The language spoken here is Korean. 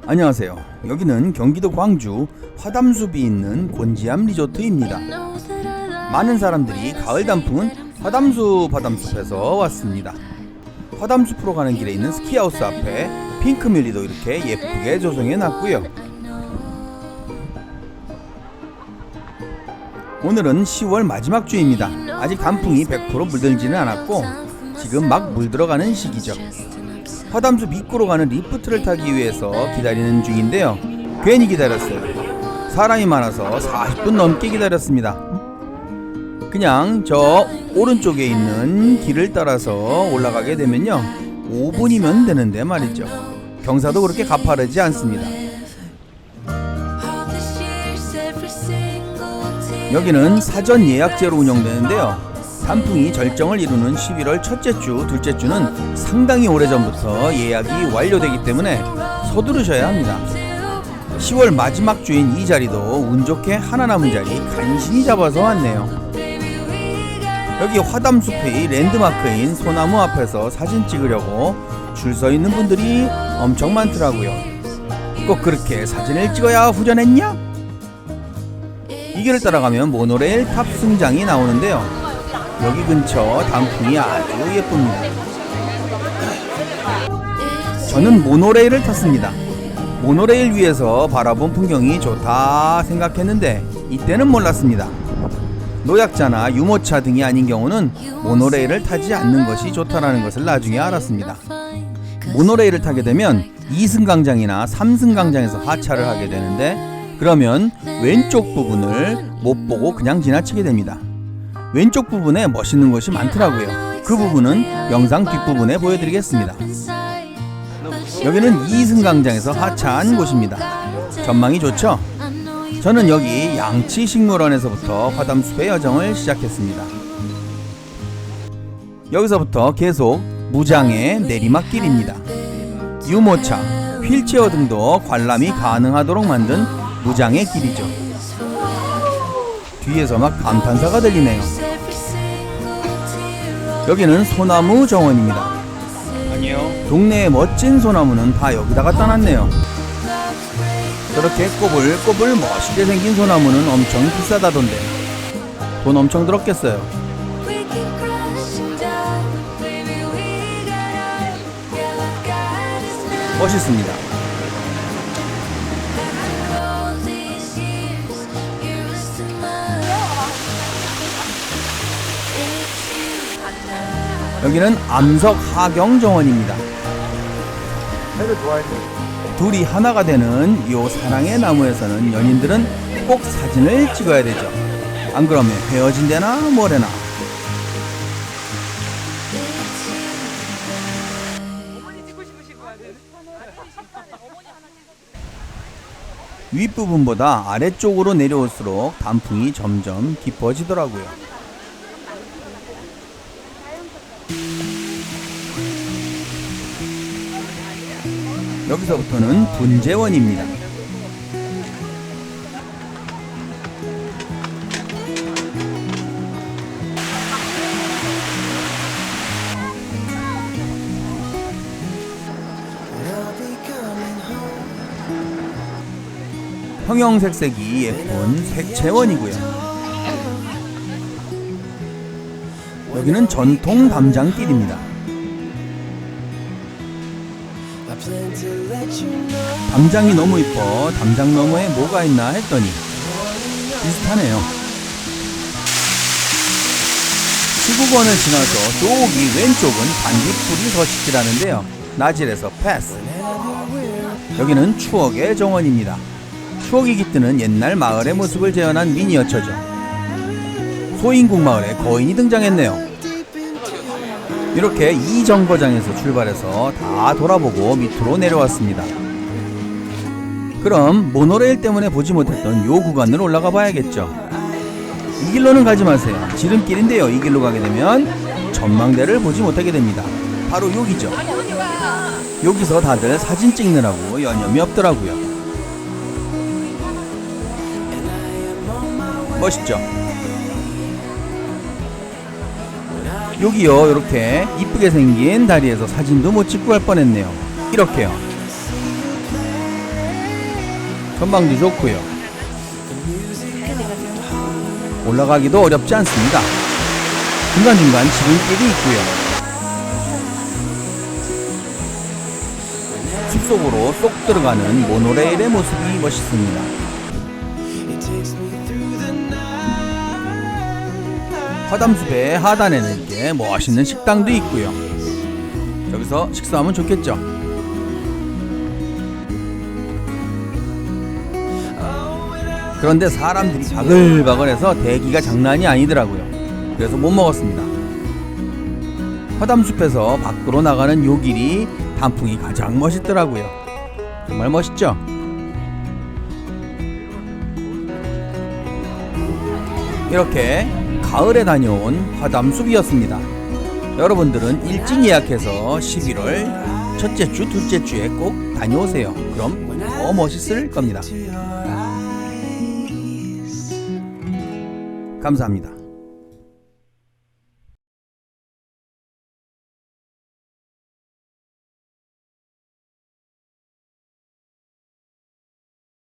안녕하세요. 여기는 경기도 광주 화담숲이 있는 곤지암 리조트입니다. 많은 사람들이 가을 단풍은 화담숲에서 왔습니다. 화담숲으로 가는 길에 있는 스키하우스 앞에 핑크뮬리도 이렇게 예쁘게 조성해 놨고요. 오늘은 10월 마지막 주입니다. 아직 단풍이 100% 물들지는 않았고 지금 막 물들어가는 시기죠. 화담숲 입구로 가는 리프트를 타기 위해서 기다리는 중인데요. 괜히 기다렸어요. 사람이 많아서 40분 넘게 기다렸습니다. 그냥 저 오른쪽에 있는 길을 따라서 올라가게 되면요 5분이면 되는데 말이죠. 경사도 그렇게 가파르지 않습니다. 여기는 사전 예약제로 운영되는데요. 단풍이 절정을 이루는 11월 첫째 주, 둘째 주는 상당히 오래전부터 예약이 완료되기 때문에 서두르셔야 합니다. 10월 마지막 주인 이 자리도 운 좋게 하나 남은 자리 간신히 잡아서 왔네요. 여기 화담숲의 랜드마크인 소나무 앞에서 사진 찍으려고 줄 서 있는 분들이 엄청 많더라고요. 꼭 그렇게 사진을 찍어야 후전했냐? 이 길을 따라가면 모노레일 탑승장이 나오는데요. 여기 근처 단풍이 아주 예쁩니다. 저는 모노레일을 탔습니다. 모노레일 위에서 바라본 풍경이 좋다 생각했는데 이때는 몰랐습니다. 노약자나 유모차 등이 아닌 경우는 모노레일을 타지 않는 것이 좋다는 것을 나중에 알았습니다. 모노레일을 타게 되면 2승강장이나 3승강장에서 하차를 하게 되는데 그러면 왼쪽 부분을 못 보고 그냥 지나치게 됩니다. 왼쪽 부분에 멋있는 것이 많더라고요. 그 부분은 영상 뒷부분에 보여드리겠습니다. 여기는 2승강장에서 하차한 곳입니다. 전망이 좋죠? 저는 여기 양치식물원에서부터 화담숲의 여정을 시작했습니다. 여기서부터 계속 무장의 내리막길입니다. 유모차, 휠체어 등도 관람이 가능하도록 만든 무장의 길이죠. 뒤에서 막 감탄사가 들리네요. 여기는 소나무 정원입니다. 아니요. 동네의 멋진 소나무는 다 여기다가 따놨네요. 저렇게 꼬불꼬불 멋있게 생긴 소나무는 엄청 비싸다던데 돈 엄청 들었겠어요. 멋있습니다. 여기는 암석 하경 정원입니다. 둘이 하나가 되는 요 사랑의 나무에서는 연인들은 꼭 사진을 찍어야 되죠. 안 그러면 헤어진대나 뭐래나. 윗부분보다 아래쪽으로 내려올수록 단풍이 점점 깊어지더라고요. 여기서부터는 분재원입니다. 형형색색이 예쁜 색채원이고요. 여기는 전통 담장길입니다. 담장이 너무 이뻐 담장 너머에 뭐가 있나 했더니 비슷하네요. 시국원을 지나서 저기 왼쪽은 반딧불이 서식지라는데요. 나질에서 패스. 여기는 추억의 정원입니다. 추억이 깃드는 옛날 마을의 모습을 재현한 미니어처죠. 소인국 마을에 거인이 등장했네요. 이렇게 이 정거장에서 출발해서 다 돌아보고 밑으로 내려왔습니다. 그럼 모노레일 때문에 보지 못했던 요 구간을 올라가 봐야겠죠. 이 길로는 가지 마세요. 지름길인데요. 이 길로 가게 되면 전망대를 보지 못하게 됩니다. 바로 여기죠. 여기서 다들 사진 찍느라고 여념이 없더라고요. 멋있죠? 여기요, 이렇게 이쁘게 생긴 다리에서 사진도 못 찍고 갈 뻔했네요. 이렇게요. 전망도 좋고요. 올라가기도 어렵지 않습니다. 중간중간 지름길이 있고요. 숲속으로 쏙 들어가는 모노레일의 모습이 멋있습니다. 화담숲의 하단에는 이렇게 멋있는 식당도 있고요. 여기서 식사하면 좋겠죠. 그런데 사람들이 바글바글해서 대기가 장난이 아니더라고요. 그래서 못 먹었습니다. 화담숲에서 밖으로 나가는 요 길이 단풍이 가장 멋있더라고요. 정말 멋있죠? 이렇게 가을에 다녀온 화담숲이었습니다. 여러분들은 일찍 예약해서 11월 첫째 주, 둘째 주에 꼭 다녀오세요. 그럼 더 멋있을 겁니다. 감사합니다.